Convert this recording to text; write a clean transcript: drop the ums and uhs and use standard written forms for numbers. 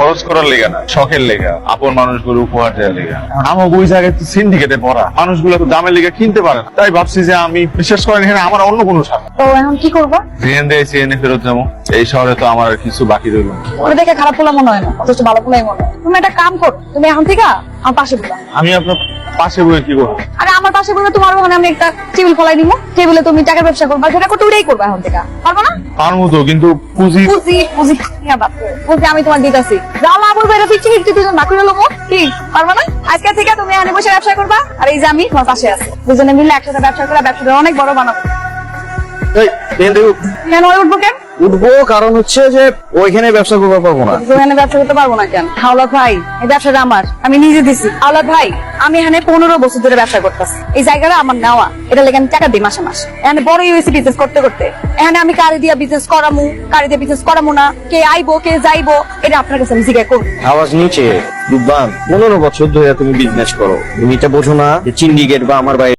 খরচ করার লেগা না, শখের লেগা, আপন মানুষগুলো উপহার দেওয়ার লেগা। আমার ওই জায়গায় সিন্ডিকেটে পড়া, মানুষগুলো তো দামের লেগে কিনতে পারে না। তাই ভাবছি যে আমি বিশ্বাস করেন এখানে আমার অন্য কোনো স্বার্থ। তো এখন কি করবা? সিএন দিয়ে সিএনএ ফেরত যাবো। এই শহরে তো আমার আর কিছু বাকি রইল না। ওরা দেখে খারাপ পোলা মনে হয় না, অথচ ভালো পোলাই মনে হয়। তুমি একটা কাম করো, তুমি এখন থেকে আমার পাশে বসা। আমি আপনার পাশে বসে কি করবো? আরে আমার পাশে বসে তোমার ওখানে আমি একটা টেবিল ফলাই দিব, টেবিলে তুমি টাকার ব্যবসা করবা, যেটা করতে ওটাই করবা এখন থেকে, পারবো না? তার মতো কিন্তু পুঁজি বুঝি বুঝি বুঝি আমি তোমার দিতেছি, যাও না বলবো এটা 50-50 দুজন বাকি হলো কি পারবো না? আজকে থেকে তুমি এখানে বসে ব্যবসা করবা, আর এই যে আমি তোমার পাশে আছি, দুজনে মিলে একসাথে ব্যবসা করে ব্যবসাটা অনেক বড় বানাবো। কেন উঠবো কেন? উঠবো কারণ হচ্ছে যে ওইখানে ব্যবসা করতে পারবো না। এখানে ব্যবসা করতে পারবো না কেন? হাওলাত ভাই, এই ব্যবসাটা আমার, আমি নিজে দিছি। হাওলাত ভাই, আমি এখানে 15 বছর ধরে ব্যবসা করতেছি, এই জায়গাটা আমার নেওয়া, এটা লেগে আমি টাকা দিই মাসে মাস। এখানে বড়ই হয়েছে বিজনেস করতে করতে। এখানে আমি কারি দিয়া বিজনেস করামু, কারি দিয়ে বিজনেস করামু না, কে আইবো কে যাইবো এটা আপনার কাছে আমি জিজ্ঞাসা করবো। আওয়াজ নিচে দুবান 15 বছর ধরে তুমি বিজনেস করো, তুমি এটা বোঝো না যে সিন্ডিকেট বা আমার ভাই